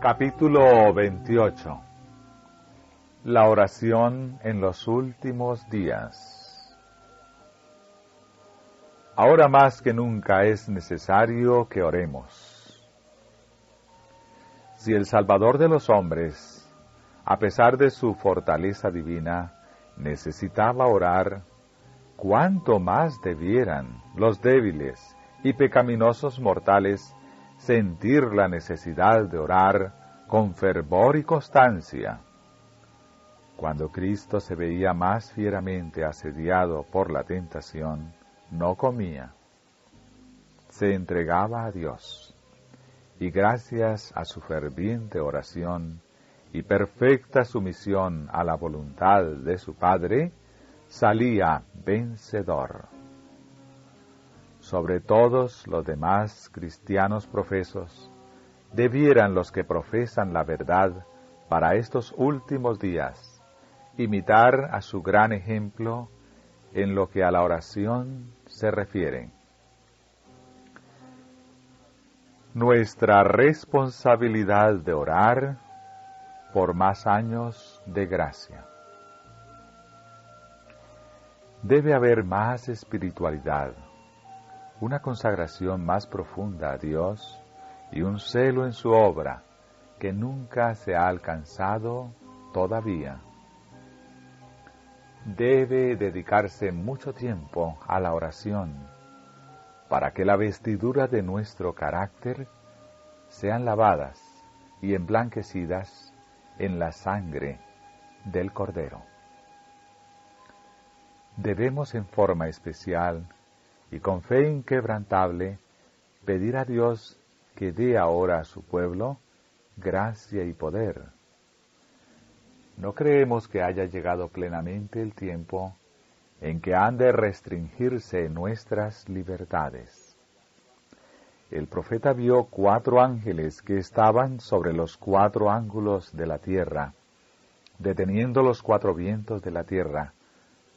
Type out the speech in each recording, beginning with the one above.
Capítulo 28. La oración en los últimos días. Ahora más que nunca es necesario que oremos. Si el Salvador de los hombres, a pesar de su fortaleza divina, necesitaba orar, ¿cuánto más debieran los débiles y pecaminosos mortales sentir la necesidad de orar con fervor y constancia? Cuando Cristo se veía más fieramente asediado por la tentación, no comía, se entregaba a Dios, y gracias a su ferviente oración y perfecta sumisión a la voluntad de su Padre, salía vencedor. Sobre todos los demás cristianos profesos, debieran los que profesan la verdad para estos últimos días imitar a su gran ejemplo en lo que a la oración se refiere. Nuestra responsabilidad de orar por más años de gracia. Debe haber más espiritualidad, una consagración más profunda a Dios y un celo en su obra que nunca se ha alcanzado todavía. Debe dedicarse mucho tiempo a la oración para que la vestidura de nuestro carácter sean lavadas y emblanquecidas en la sangre del Cordero. Debemos en forma especial y con fe inquebrantable pedir a Dios que dé ahora a su pueblo gracia y poder. No creemos que haya llegado plenamente el tiempo en que han de restringirse nuestras libertades. El profeta vio 4 ángeles que estaban sobre los 4 ángulos de la tierra, deteniendo los 4 vientos de la tierra,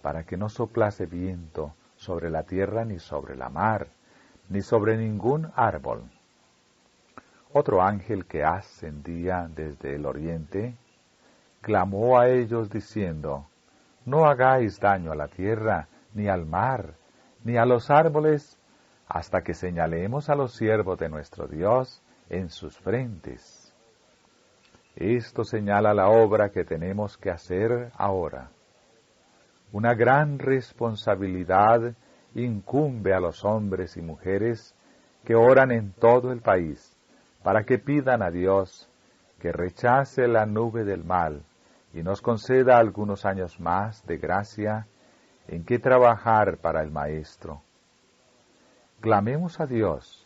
para que no soplase viento sobre la tierra, ni sobre la mar, ni sobre ningún árbol. Otro ángel que ascendía desde el oriente, clamó a ellos diciendo: no hagáis daño a la tierra, ni al mar, ni a los árboles, hasta que señalemos a los siervos de nuestro Dios en sus frentes. Esto señala la obra que tenemos que hacer ahora. Una gran responsabilidad incumbe a los hombres y mujeres que oran en todo el país, para que pidan a Dios que rechace la nube del mal y nos conceda algunos años más de gracia en que trabajar para el Maestro. Clamemos a Dios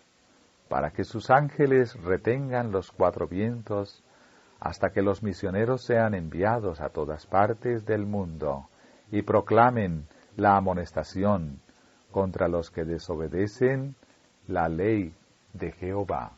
para que sus ángeles retengan los 4 vientos hasta que los misioneros sean enviados a todas partes del mundo y proclamen la amonestación contra los que desobedecen la ley de Jehová.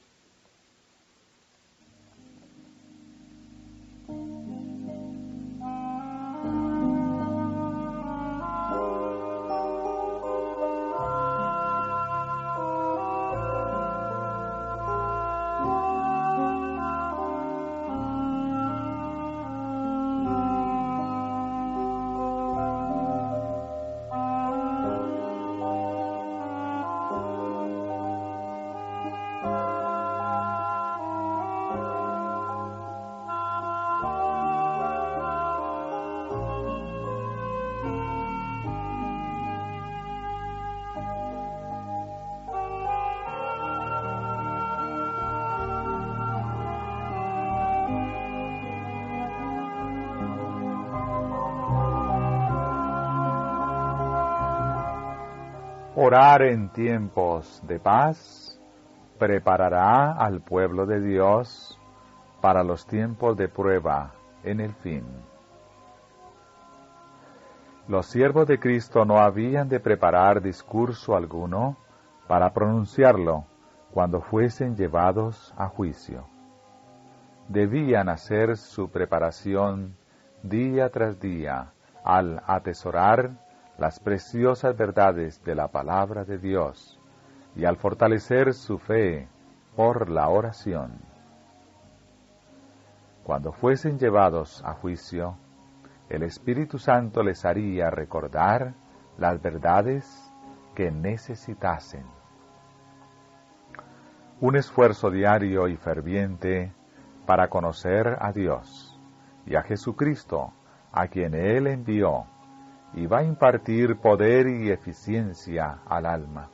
Orar en tiempos de paz preparará al pueblo de Dios para los tiempos de prueba en el fin. Los siervos de Cristo no habían de preparar discurso alguno para pronunciarlo cuando fuesen llevados a juicio. Debían hacer su preparación día tras día al atesorar las preciosas verdades de la palabra de Dios y al fortalecer su fe por la oración. Cuando fuesen llevados a juicio, el Espíritu Santo les haría recordar las verdades que necesitasen. Un esfuerzo diario y ferviente para conocer a Dios y a Jesucristo, a quien Él envió, y va a impartir poder y eficiencia al alma.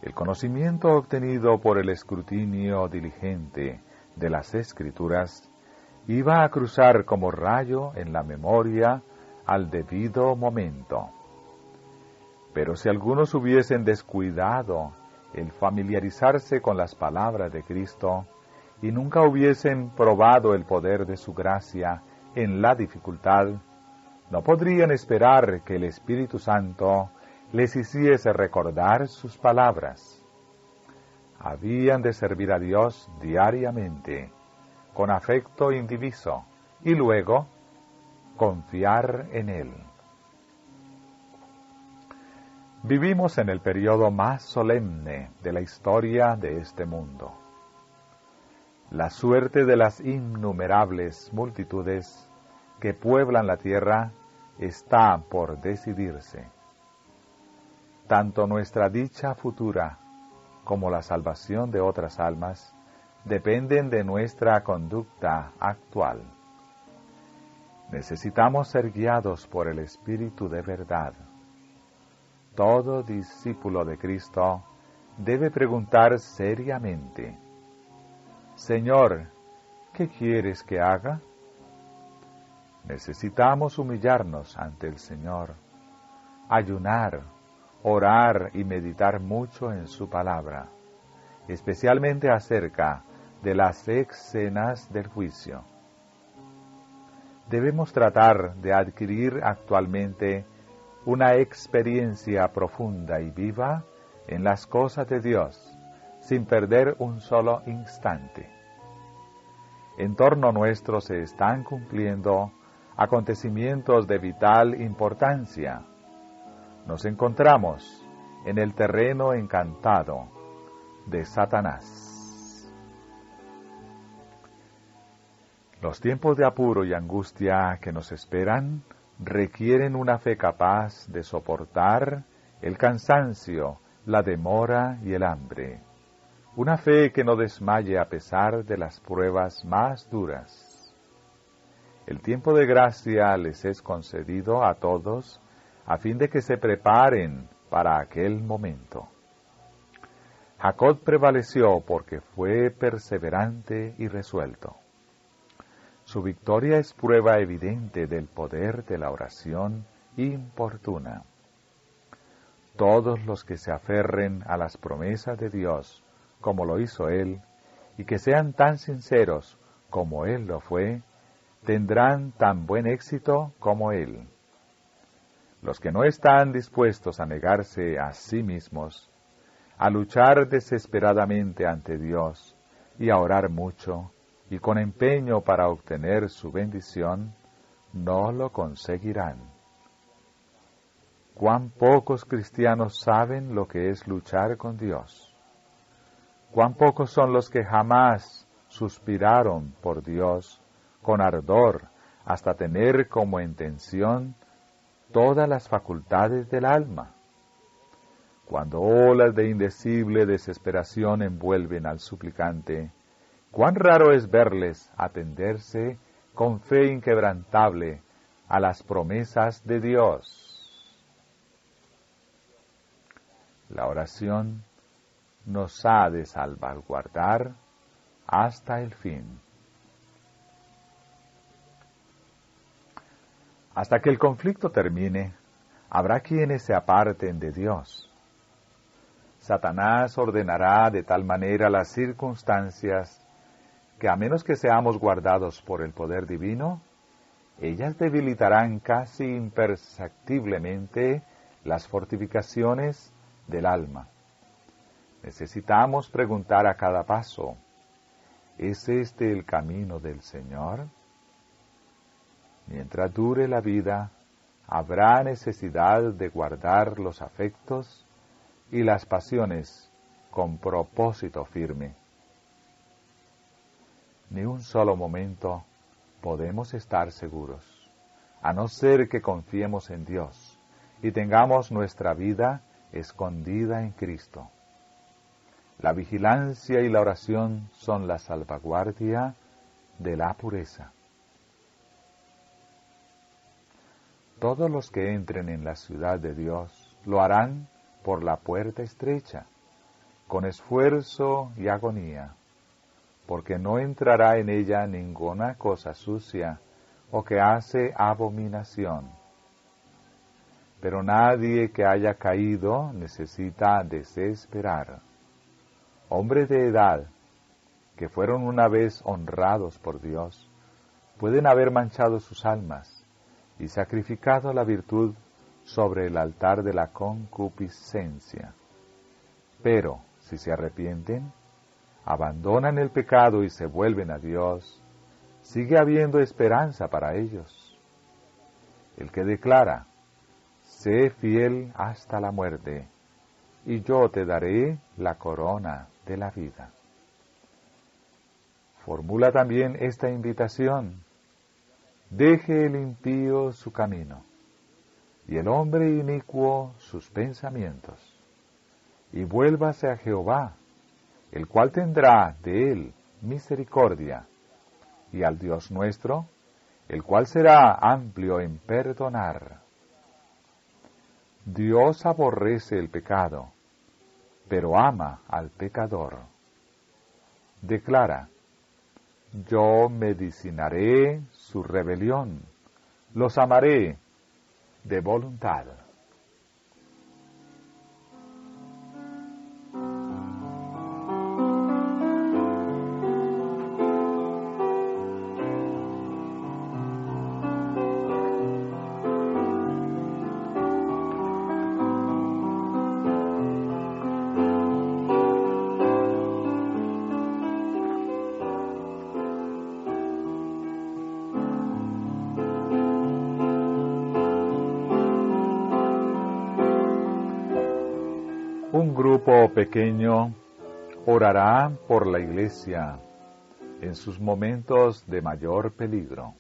El conocimiento obtenido por el escrutinio diligente de las Escrituras iba a cruzar como rayo en la memoria al debido momento. Pero si algunos hubiesen descuidado el familiarizarse con las palabras de Cristo y nunca hubiesen probado el poder de su gracia en la dificultad, no podrían esperar que el Espíritu Santo les hiciese recordar sus palabras. Habían de servir a Dios diariamente, con afecto indiviso, y luego confiar en Él. Vivimos en el periodo más solemne de la historia de este mundo. La suerte de las innumerables multitudes que pueblan la tierra está por decidirse. Tanto nuestra dicha futura como la salvación de otras almas dependen de nuestra conducta actual. Necesitamos ser guiados por el Espíritu de verdad. Todo discípulo de Cristo debe preguntar seriamente: Señor, ¿qué quieres que haga? Necesitamos humillarnos ante el Señor, ayunar, orar y meditar mucho en su palabra, especialmente acerca de las escenas del juicio. Debemos tratar de adquirir actualmente una experiencia profunda y viva en las cosas de Dios, sin perder un solo instante. En torno nuestro se están cumpliendo acontecimientos de vital importancia. Nos encontramos en el terreno encantado de Satanás. Los tiempos de apuro y angustia que nos esperan requieren una fe capaz de soportar el cansancio, la demora y el hambre. Una fe que no desmaye a pesar de las pruebas más duras. El tiempo de gracia les es concedido a todos a fin de que se preparen para aquel momento. Jacob prevaleció porque fue perseverante y resuelto. Su victoria es prueba evidente del poder de la oración importuna. Todos los que se aferren a las promesas de Dios, como lo hizo Él, y que sean tan sinceros como Él lo fue, tendrán tan buen éxito como Él. Los que no están dispuestos a negarse a sí mismos, a luchar desesperadamente ante Dios y a orar mucho y con empeño para obtener su bendición, no lo conseguirán. Cuán pocos cristianos saben lo que es luchar con Dios. Cuán pocos son los que jamás suspiraron por Dios con ardor hasta tener como intención todas las facultades del alma. Cuando olas de indecible desesperación envuelven al suplicante, cuán raro es verles atenderse con fe inquebrantable a las promesas de Dios. La oración nos ha de salvaguardar hasta el fin. Hasta que el conflicto termine, habrá quienes se aparten de Dios. Satanás ordenará de tal manera las circunstancias que, a menos que seamos guardados por el poder divino, ellas debilitarán casi imperceptiblemente las fortificaciones del alma. Necesitamos preguntar a cada paso: ¿es este el camino del Señor? Mientras dure la vida, habrá necesidad de guardar los afectos y las pasiones con propósito firme. ni un solo momento podemos estar seguros, a no ser que confiemos en Dios y tengamos nuestra vida escondida en Cristo. La vigilancia y la oración son la salvaguardia de la pureza. Todos los que entren en la ciudad de Dios lo harán por la puerta estrecha, con esfuerzo y agonía, porque no entrará en ella ninguna cosa sucia o que hace abominación. Pero nadie que haya caído necesita desesperar. Hombres de edad, que fueron una vez honrados por Dios, pueden haber manchado sus almas y sacrificado la virtud sobre el altar de la concupiscencia. Pero, si se arrepienten, abandonan el pecado y se vuelven a Dios, sigue habiendo esperanza para ellos. El que declara, sé fiel hasta la muerte, y yo te daré la corona de la vida. Formula también esta invitación: deje el impío su camino, y el hombre inicuo sus pensamientos, y vuélvase a Jehová, el cual tendrá de él misericordia, y al Dios nuestro, el cual será amplio en perdonar. Dios aborrece el pecado, pero ama al pecador. Declara, yo medicinaré su rebelión, los amaré de voluntad. Un grupo pequeño orará por la Iglesia en sus momentos de mayor peligro.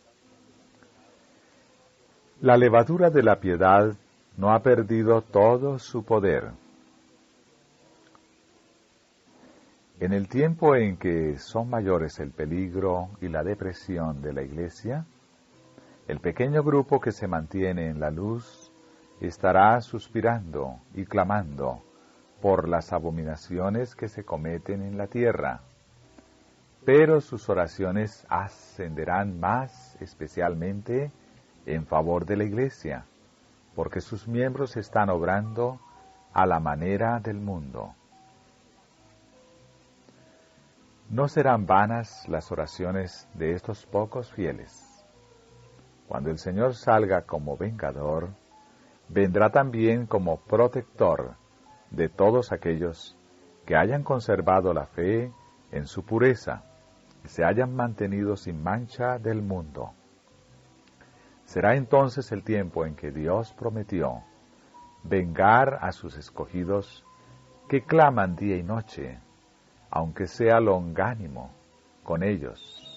La levadura de la piedad no ha perdido todo su poder. En el tiempo en que son mayores el peligro y la depresión de la Iglesia, el pequeño grupo que se mantiene en la luz estará suspirando y clamando por las abominaciones que se cometen en la tierra, pero sus oraciones ascenderán más especialmente en favor de la Iglesia, porque sus miembros están obrando a la manera del mundo. No serán vanas las oraciones de estos pocos fieles. Cuando el Señor salga como vengador, vendrá también como protector de todos aquellos que hayan conservado la fe en su pureza y se hayan mantenido sin mancha del mundo. Será entonces el tiempo en que Dios prometió vengar a sus escogidos que claman día y noche, aunque sea longánimo con ellos.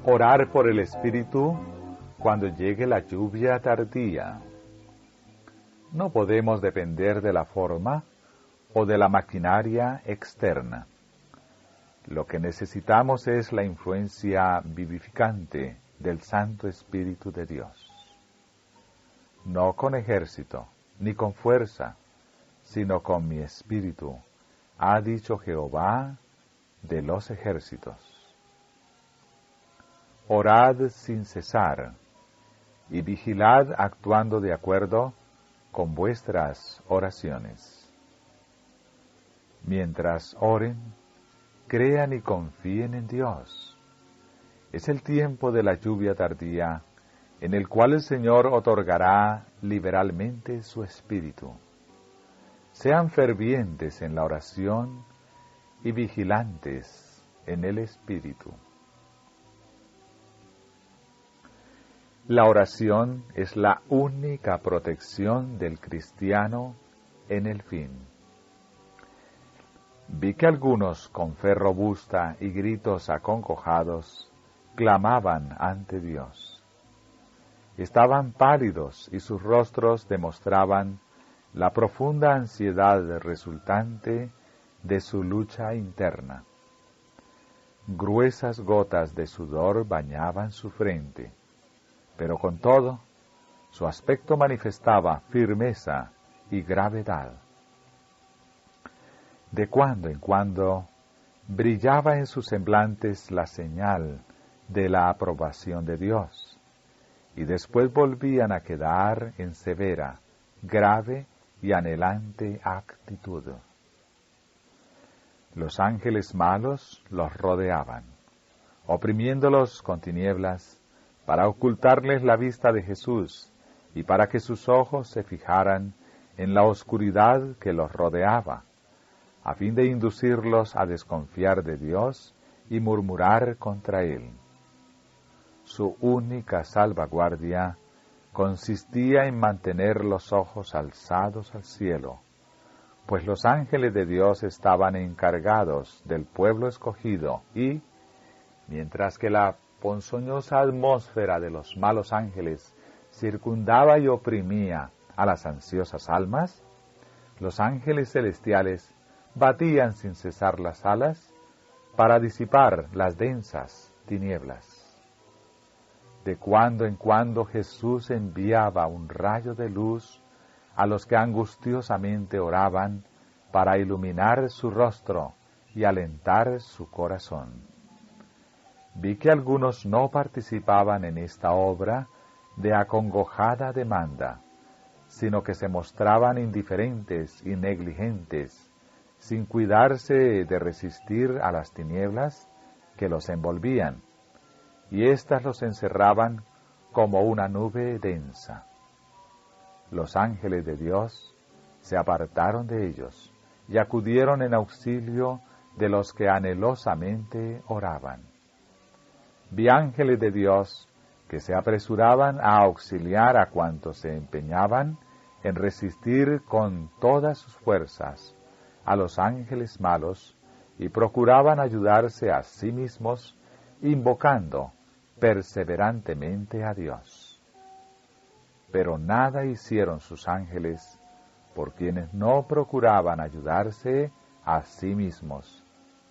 Orar por el Espíritu cuando llegue la lluvia tardía. No podemos depender de la forma o de la maquinaria externa. Lo que necesitamos es la influencia vivificante del Santo Espíritu de Dios. No con ejército, ni con fuerza, sino con mi espíritu, ha dicho Jehová de los ejércitos. Orad sin cesar, y vigilad actuando de acuerdo con vuestras oraciones. Mientras oren, crean y confíen en Dios. Es el tiempo de la lluvia tardía, en el cual el Señor otorgará liberalmente su Espíritu. Sean fervientes en la oración y vigilantes en el Espíritu. La oración es la única protección del cristiano en el fin. Vi que algunos, con fe robusta y gritos acongojados, clamaban ante Dios. Estaban pálidos y sus rostros demostraban la profunda ansiedad resultante de su lucha interna. Gruesas gotas de sudor bañaban su frente, pero con todo, su aspecto manifestaba firmeza y gravedad. De cuando en cuando brillaba en sus semblantes la señal de la aprobación de Dios, y después volvían a quedar en severa, grave y anhelante actitud. Los ángeles malos los rodeaban, oprimiéndolos con tinieblas, para ocultarles la vista de Jesús y para que sus ojos se fijaran en la oscuridad que los rodeaba, a fin de inducirlos a desconfiar de Dios y murmurar contra Él. Su única salvaguardia consistía en mantener los ojos alzados al cielo, pues los ángeles de Dios estaban encargados del pueblo escogido y, mientras que la ponzoñosa atmósfera de los malos ángeles circundaba y oprimía a las ansiosas almas, los ángeles celestiales batían sin cesar las alas para disipar las densas tinieblas. De cuando en cuando Jesús enviaba un rayo de luz a los que angustiosamente oraban para iluminar su rostro y alentar su corazón. Vi que algunos no participaban en esta obra de acongojada demanda, sino que se mostraban indiferentes y negligentes, sin cuidarse de resistir a las tinieblas que los envolvían, y éstas los encerraban como una nube densa. Los ángeles de Dios se apartaron de ellos y acudieron en auxilio de los que anhelosamente oraban. Vi ángeles de Dios que se apresuraban a auxiliar a cuantos se empeñaban en resistir con todas sus fuerzas a los ángeles malos y procuraban ayudarse a sí mismos invocando perseverantemente a Dios. Pero nada hicieron sus ángeles por quienes no procuraban ayudarse a sí mismos,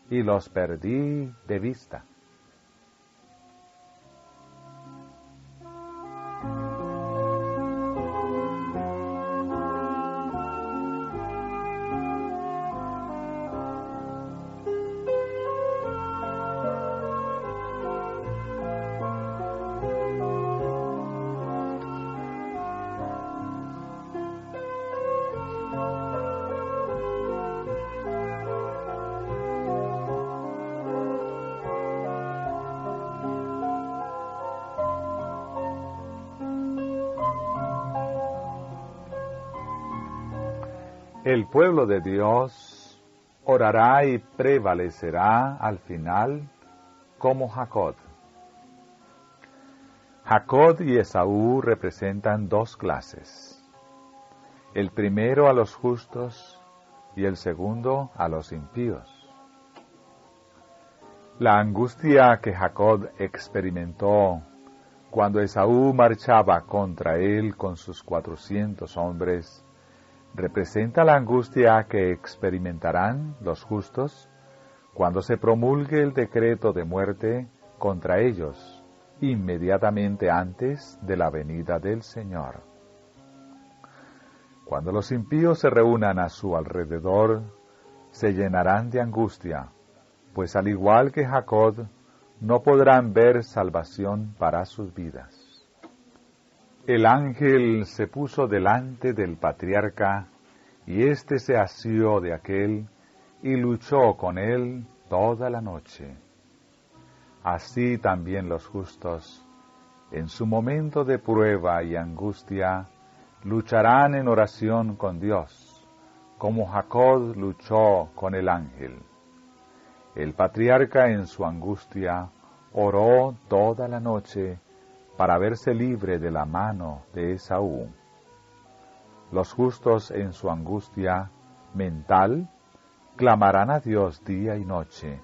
y los perdí de vista. El pueblo de Dios orará y prevalecerá al final como Jacob. Jacob y Esaú representan dos clases. El primero a los justos y el segundo a los impíos. La angustia que Jacob experimentó cuando Esaú marchaba contra él con sus 400 hombres representa la angustia que experimentarán los justos cuando se promulgue el decreto de muerte contra ellos, inmediatamente antes de la venida del Señor. Cuando los impíos se reúnan a su alrededor, se llenarán de angustia, pues al igual que Jacob, no podrán ver salvación para sus vidas. El ángel se puso delante del patriarca, y éste se asió de aquél, y luchó con él toda la noche. Así también los justos, en su momento de prueba y angustia, lucharán en oración con Dios, como Jacob luchó con el ángel. El patriarca en su angustia oró toda la noche para verse libre de la mano de Esaú. Los justos en su angustia mental clamarán a Dios día y noche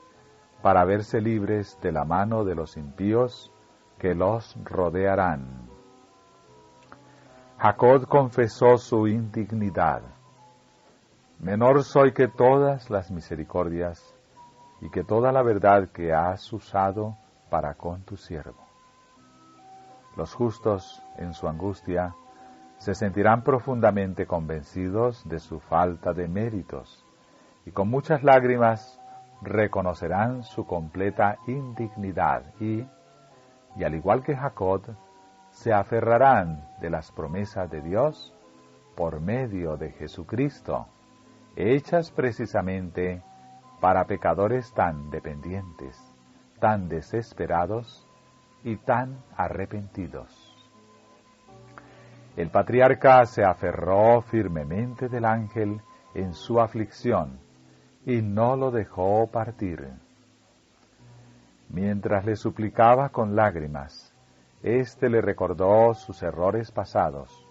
para verse libres de la mano de los impíos que los rodearán. Jacob confesó su indignidad. Menor soy que todas las misericordias y que toda la verdad que has usado para con tu siervo. Los justos en su angustia se sentirán profundamente convencidos de su falta de méritos y con muchas lágrimas reconocerán su completa indignidad y al igual que Jacob, se aferrarán de las promesas de Dios por medio de Jesucristo, hechas precisamente para pecadores tan dependientes, tan desesperados y tan arrepentidos. El patriarca se aferró firmemente del ángel en su aflicción y no lo dejó partir. Mientras le suplicaba con lágrimas, éste le recordó sus errores pasados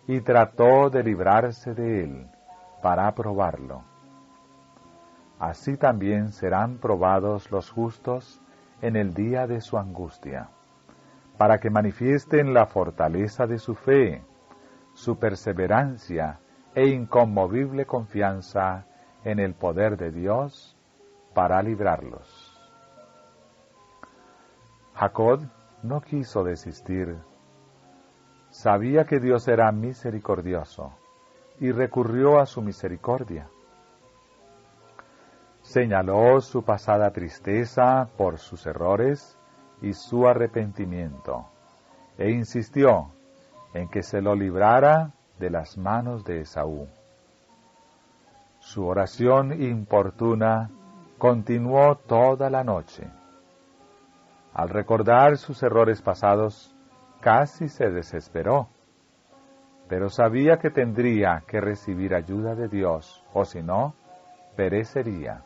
y trató de librarse de él para probarlo. Así también serán probados los justos en el día de su angustia, para que manifiesten la fortaleza de su fe, su perseverancia e inconmovible confianza en el poder de Dios para librarlos. Jacob no quiso desistir. Sabía que Dios era misericordioso y recurrió a su misericordia. Señaló su pasada tristeza por sus errores y su arrepentimiento, e insistió en que se lo librara de las manos de Esaú. Su oración importuna continuó toda la noche. Al recordar sus errores pasados, casi se desesperó, pero sabía que tendría que recibir ayuda de Dios, o si no, perecería.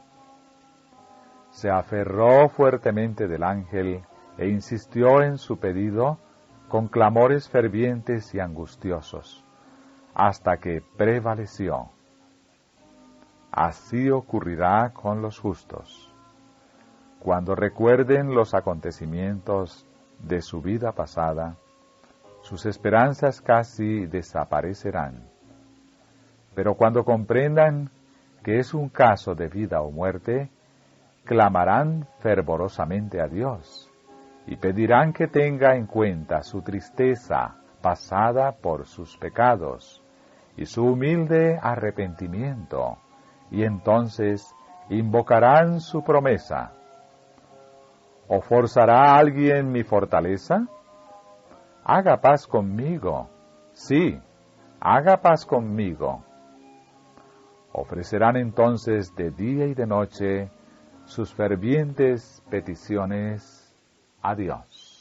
Se aferró fuertemente del ángel e insistió en su pedido con clamores fervientes y angustiosos, hasta que prevaleció. Así ocurrirá con los justos. Cuando recuerden los acontecimientos de su vida pasada, sus esperanzas casi desaparecerán. Pero cuando comprendan que es un caso de vida o muerte, clamarán fervorosamente a Dios y pedirán que tenga en cuenta su tristeza pasada por sus pecados y su humilde arrepentimiento, y entonces invocarán su promesa. ¿O forzará alguien mi fortaleza? Haga paz conmigo. Sí, haga paz conmigo. Ofrecerán entonces de día y de noche sus fervientes peticiones a Dios.